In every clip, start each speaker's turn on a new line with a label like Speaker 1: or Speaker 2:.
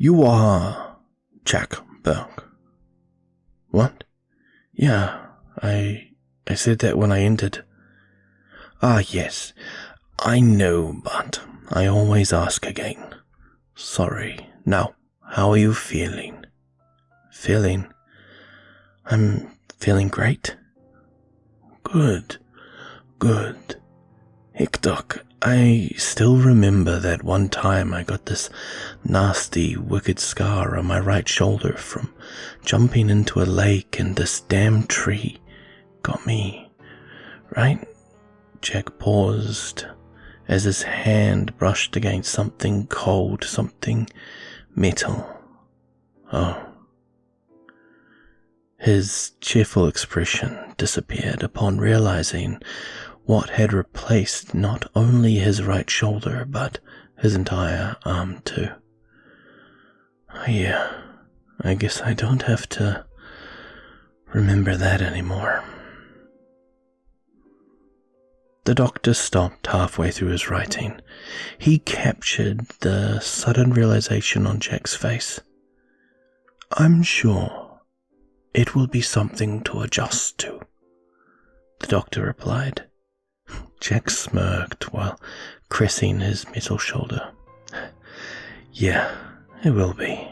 Speaker 1: You are Jack Burke. What? Yeah, I said that when I entered. Ah, yes, I know, but I always ask again. Sorry. Now, how are you feeling? Feeling? I'm feeling great. Good. Heck, Doc, I still remember that one time I got this nasty, wicked scar on my right shoulder from jumping into a lake, and this damn tree got me, right? Jack paused as his hand brushed against something cold, something metal. Oh. His cheerful expression disappeared upon realizing what had replaced not only his right shoulder, but his entire arm too. Oh, yeah, I guess I don't have to remember that anymore. The doctor stopped halfway through his writing. He captured the sudden realization on Jack's face. I'm sure it will be something to adjust to, the doctor replied. Jack smirked while caressing his metal shoulder. Yeah, it will be.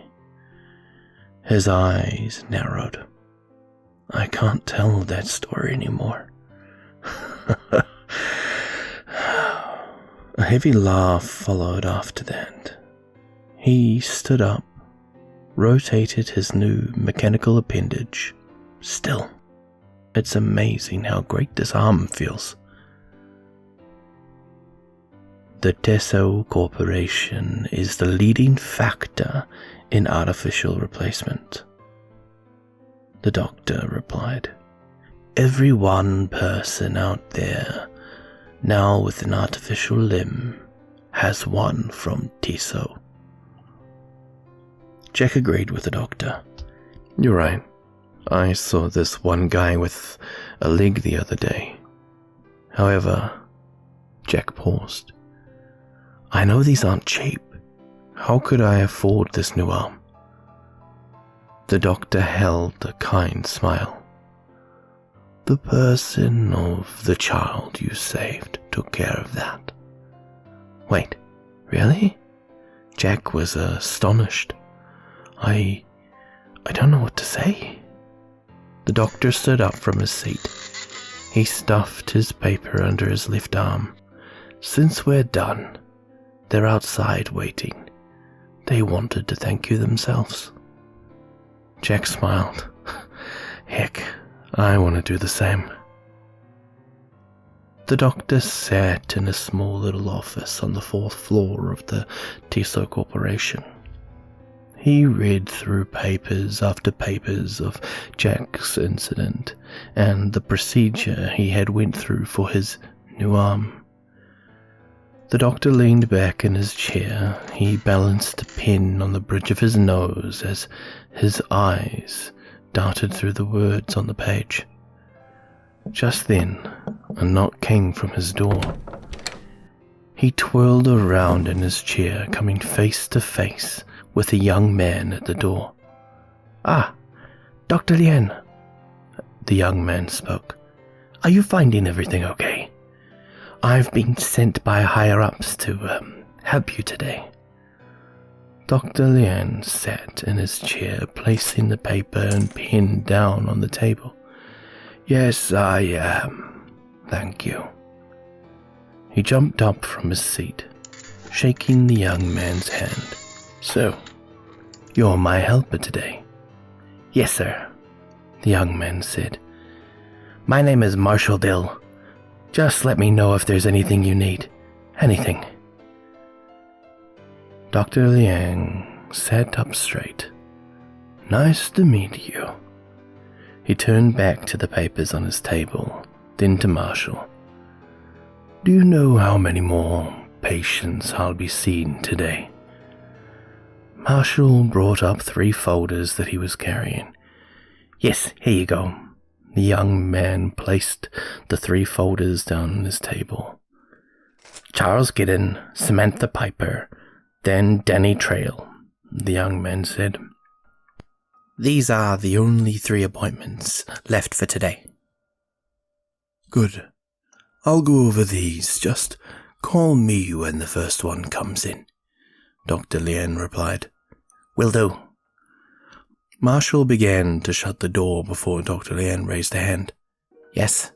Speaker 1: His eyes narrowed. I can't tell that story anymore. A heavy laugh followed after that. He stood up, rotated his new mechanical appendage. Still, it's amazing how great this arm feels. The Tesso Corporation is the leading factor in artificial replacement, the doctor replied. Every one person out there now with an artificial limb has one from Tesso. Jack agreed with the doctor. You're right. I saw this one guy with a leg the other day. However, Jack paused. I know these aren't cheap. How could I afford this new arm? The doctor held a kind smile. The person of the child you saved took care of that. Wait, really? Jack was astonished. I don't know what to say. The doctor stood up from his seat. He stuffed his paper under his left arm. Since we're done, they're outside waiting. They wanted to thank you themselves. Jack smiled. Heck, I want to do the same. The doctor sat in a small little office on the 4th floor of the Tesso Corporation. He read through papers after papers of Jack's incident and the procedure he had went through for his new arm. The doctor leaned back in his chair. He balanced a pen on the bridge of his nose as his eyes darted through the words on the page. Just then, a knock came from his door. He twirled around in his chair, coming face to face with a young man at the door. Ah, Dr. Leung, the young man spoke. Are you finding everything okay? I've been sent by higher-ups to help you today. Dr. Leung sat in his chair, placing the paper and pen down on the table. Yes, I am. Thank you. He jumped up from his seat, shaking the young man's hand. So, you're my helper today? Yes, sir, the young man said. My name is Marshall Dill. Just let me know if there's anything you need. Anything. Dr. Leung sat up straight. Nice to meet you. He turned back to the papers on his table, then to Marshall. Do you know how many more patients I'll be seeing today? Marshall brought up 3 folders that he was carrying. Yes, here you go. The young man placed the 3 folders down on his table. Charles Giddon, Samantha Piper, then Danny Trail. the young man said. "These are the only 3 appointments left for today."
Speaker 2: "Good. I'll go over these. Just call me when the first one comes in," Dr. Leung replied.
Speaker 1: "Will do."
Speaker 2: Marshall began to shut the door before Dr. Leung raised a hand.
Speaker 1: "Yes?"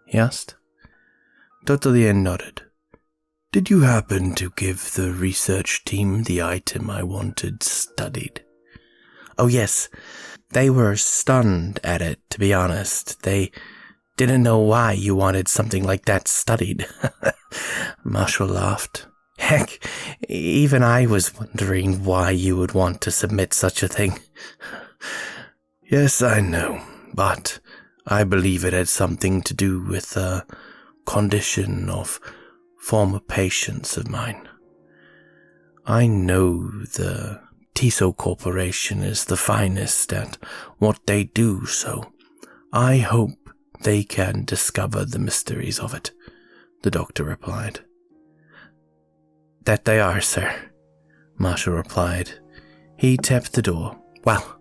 Speaker 2: he asked. Dr. Leung nodded. "Did you happen to give the research team the item I wanted studied?"
Speaker 1: "Oh, yes. They were stunned at it, to be honest. They didn't know why you wanted something like that studied." Marshall laughed. "Heck, even I was wondering why you would want to submit such a thing."
Speaker 2: "Yes, I know, but I believe it had something to do with a condition of former patients of mine. I know the TISO Corporation is the finest at what they do, so I hope they can discover the mysteries of it," the doctor replied.
Speaker 1: "That they are, sir," Marshall replied. He tapped the door. "Well,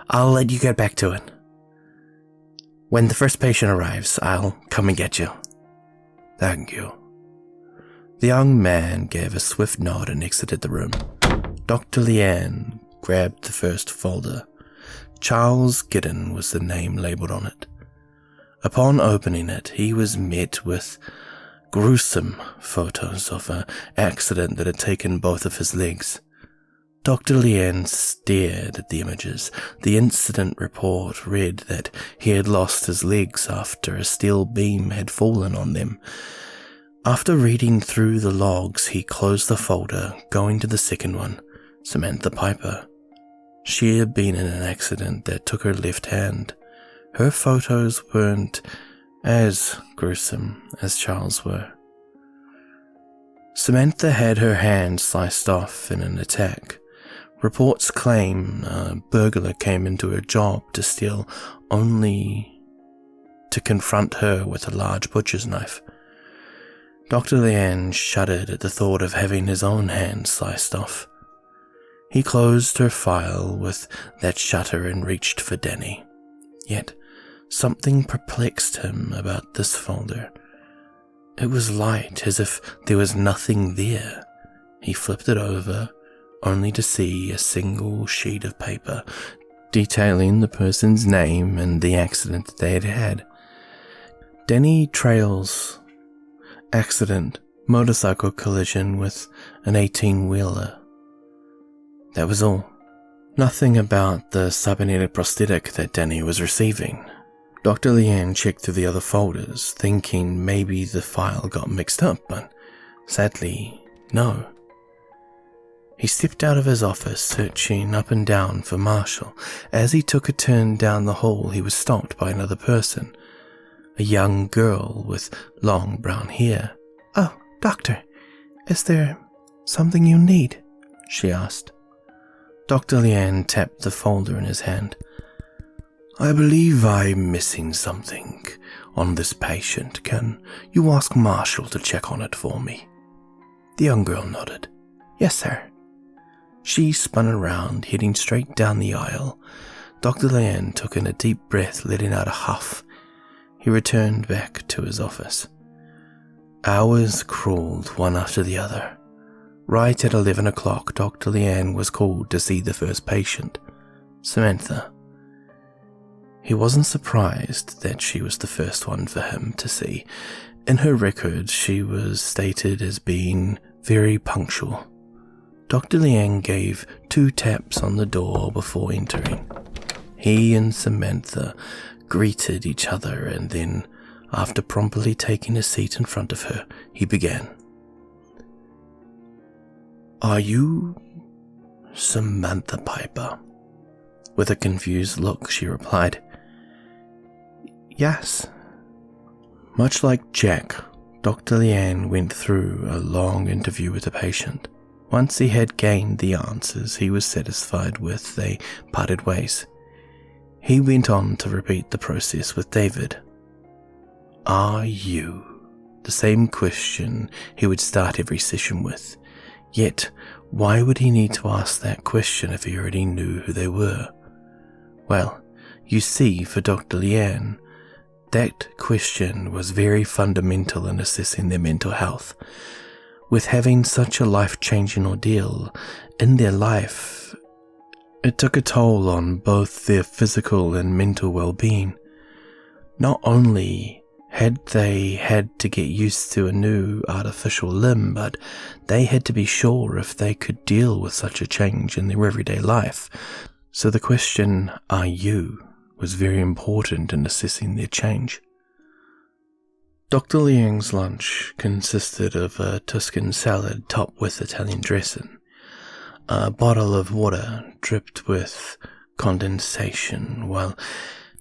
Speaker 1: I'll let you get back to it. When the first patient arrives, I'll come and get you."
Speaker 2: "Thank you."
Speaker 1: The young man gave a swift nod and exited the room. Dr. Leung grabbed the first folder. Charles Giddon was the name labeled on it. Upon opening it, he was met with gruesome photos of an accident that had taken both of his legs. Dr. Leung stared at the images. The incident report read that he had lost his legs after a steel beam had fallen on them. After reading through the logs, he closed the folder, going to the second one, Samantha Piper. She had been in an accident that took her left hand. Her photos weren't as gruesome as Charles were. Samantha had her hand sliced off in an attack. Reports claim a burglar came into her job to steal, only to confront her with a large butcher's knife. Dr. Leung shuddered at the thought of having his own hand sliced off. He closed her file with that shutter and reached for Danny. Yet something perplexed him about this folder. It was light, as if there was nothing there. He flipped it over, only to see a single sheet of paper detailing the person's name and the accident that they had had. Danny Trails. Accident, motorcycle collision with an 18-wheeler. That was all. Nothing about the cybernetic prosthetic that Danny was receiving. Dr. Leung checked through the other folders, thinking maybe the file got mixed up, but sadly, no. He stepped out of his office, searching up and down for Marshall. As he took a turn down the hall, he was stopped by another person. A young girl with long brown hair. "Oh, doctor, is there something you need?" she asked. Dr. Leung tapped the folder in his hand.
Speaker 2: "I believe I'm missing something on this patient. Can you ask Marshall to check on it for me?" The young girl nodded.
Speaker 1: "Yes, sir." She spun around, heading straight down the aisle. Dr. Leung took in a deep breath, letting out a huff. He returned back to his office. Hours crawled one after the other. Right at 11 o'clock, Dr. Leung was called to see the first patient, Samantha. He wasn't surprised that she was the first one for him to see. In her records, she was stated as being very punctual. Dr. Leung gave 2 taps on the door before entering. He and Samantha greeted each other, and then, after promptly taking a seat in front of her, he began.
Speaker 2: "Are you Samantha Piper?"
Speaker 1: With a confused look, she replied, "Yes." Much like Jack, Dr. Leung went through a long interview with the patient. Once he had gained the answers he was satisfied with, they parted ways. He went on to repeat the process with David. "Are you?" The same question he would start every session with.
Speaker 2: Yet, why would he need to ask that question if he already knew who they were? Well, you see, for Dr. Leung, that question was very fundamental in assessing their mental health. With having such a life-changing ordeal in their life, it took a toll on both their physical and mental well-being. Not only had they had to get used to a new artificial limb, but they had to be sure if they could deal with such a change in their everyday life. So the question, "Are you?" was very important in assessing their change. Dr. Leung's lunch consisted of a Tuscan salad topped with Italian dressing, a bottle of water dripped with condensation. While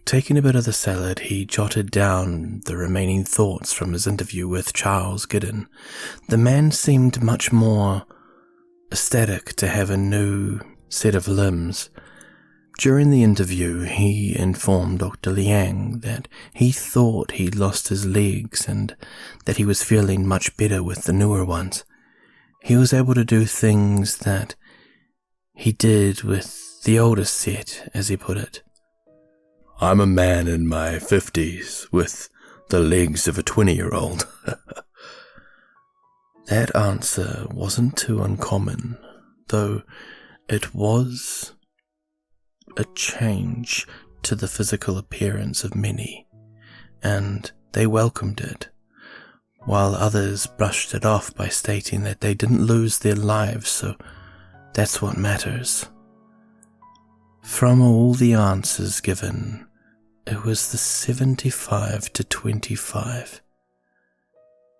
Speaker 2: taking a bit of the salad, he jotted down the remaining thoughts from his interview with Charles Giddon. The man seemed much more ecstatic to have a new set of limbs. During the interview, he informed Dr. Leung that he thought he'd lost his legs and that he was feeling much better with the newer ones. He was able to do things that he did with the older set, as he put it. "I'm a man in my 50s with the legs of a 20-year-old. That answer wasn't too uncommon, though it was a change to the physical appearance of many, and they welcomed it, while others brushed it off by stating that they didn't lose their lives, so that's what matters. From all the answers given, it was the 75 to 25.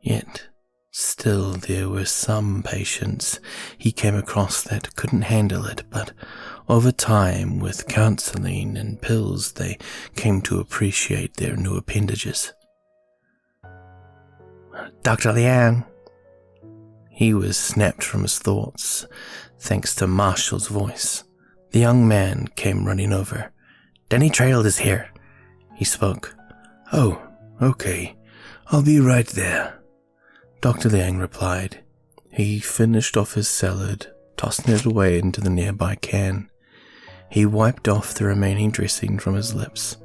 Speaker 2: Yet, still there were some patients he came across that couldn't handle it, but over time, with counseling and pills, they came to appreciate their new appendages. "Dr. Leung." He was snapped from his thoughts, thanks to Marshall's voice. The young man came running over. "Denny Trail is here," he spoke. "Oh, okay. I'll be right there," Dr. Leung replied. He finished off his salad, tossing it away into the nearby can. He wiped off the remaining dressing from his lips.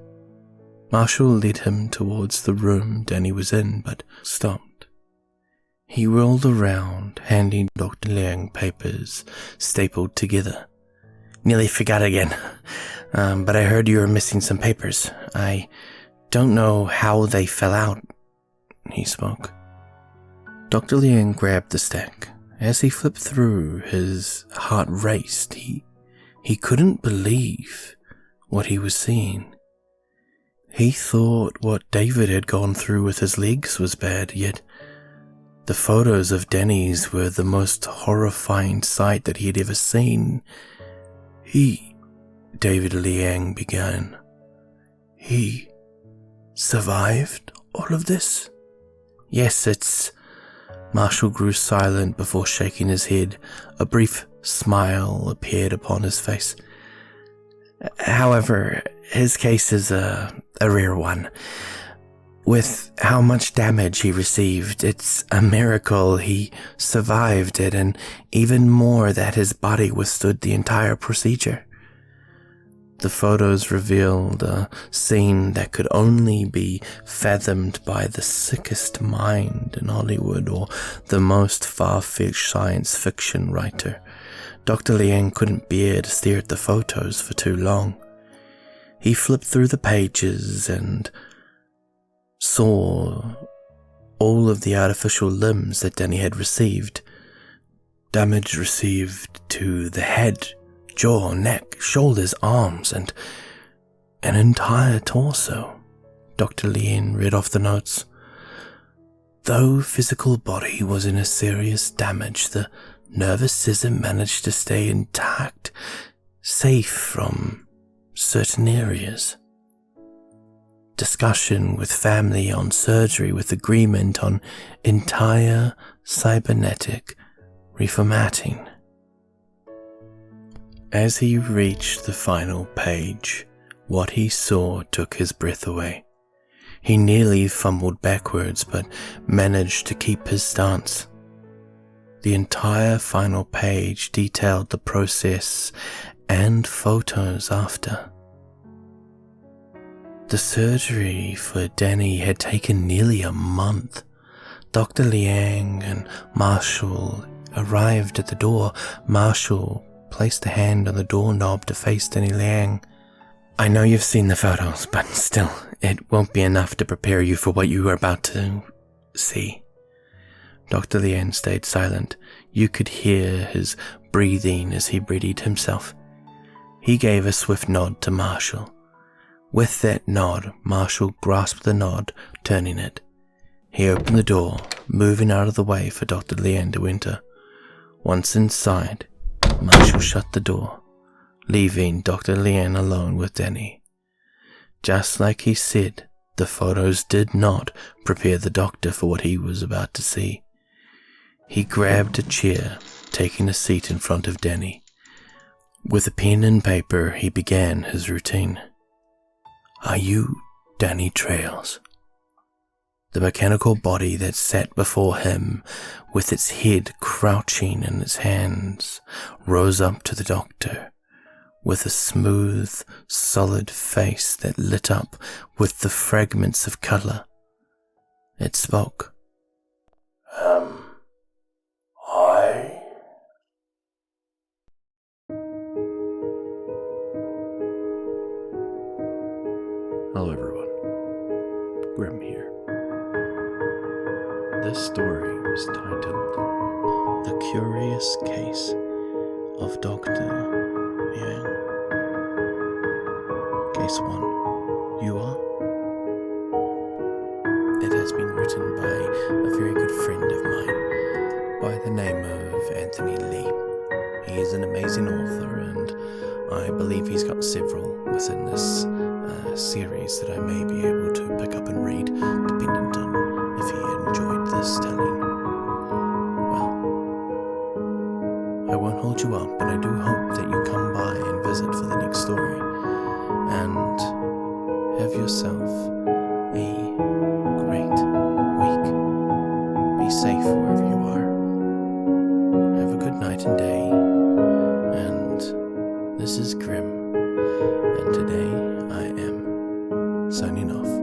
Speaker 2: Marshall led him towards the room Danny was in, but stopped. He rolled around, handing Dr. Leung papers stapled together. "Nearly forgot again, but I heard you were missing some papers. I don't know how they fell out," he spoke. Dr. Leung grabbed the stack. As he flipped through, his heart raced. He couldn't believe what he was seeing. He thought what David had gone through with his legs was bad, yet the photos of Danny's were the most horrifying sight that he had ever seen. David Leung began. "He survived all of this?" "Yes, it's..." Marshall grew silent before shaking his head. A brief smile appeared upon his face. "However, his case is a rare one. With how much damage he received, it's a miracle he survived it, and even more that his body withstood the entire procedure." The photos revealed a scene that could only be fathomed by the sickest mind in Hollywood or the most far-fetched science fiction writer. Dr. Leung couldn't bear to stare at the photos for too long. He flipped through the pages and saw all of the artificial limbs that Danny had received. Damage received to the head, jaw, neck, shoulders, arms, and an entire torso. Dr. Leung read off the notes. Though physical body was in a serious damage, the nervous system managed to stay intact, safe from certain areas. Discussion with family on surgery with agreement on entire cybernetic reformatting. As he reached the final page, what he saw took his breath away. He nearly fumbled backwards, but managed to keep his stance. The entire final page detailed the process and photos after. The surgery for Danny had taken nearly a month. Dr. Leung and Marshall arrived at the door. Marshall placed a hand on the doorknob to face Danny Leung. "I know you've seen the photos, but still, it won't be enough to prepare you for what you are about to see." Dr. Leung stayed silent. You could hear his breathing as he readied himself. He gave a swift nod to Marshall. With that nod, Marshall grasped the nod, turning it. He opened the door, moving out of the way for Dr. Leung to enter. Once inside, Marshall shut the door, leaving Dr. Leung alone with Danny. Just like he said, the photos did not prepare the doctor for what he was about to see. He grabbed a chair, taking a seat in front of Danny. With a pen and paper, he began his routine. "Are you Danny Trails?" The mechanical body that sat before him, with its head crouching in its hands, rose up to the doctor, with a smooth, solid face that lit up with the fragments of color. It spoke. I... Hello everyone, Grim here. This story was titled The Curious Case of Dr. Leung. Case 1. You are? It has been written by a very good friend of mine by the name of Anthony Lee. He is an amazing author, and I believe he's got several within this series that I may be able to pick up and read, dependent on if he enjoyed this telling. Well, I won't hold you up, but I do hope that you come by and visit for the next story, and have yourself a great week. Be safe wherever you are. Have a good night and day, and this is Grim, and today I am signing off.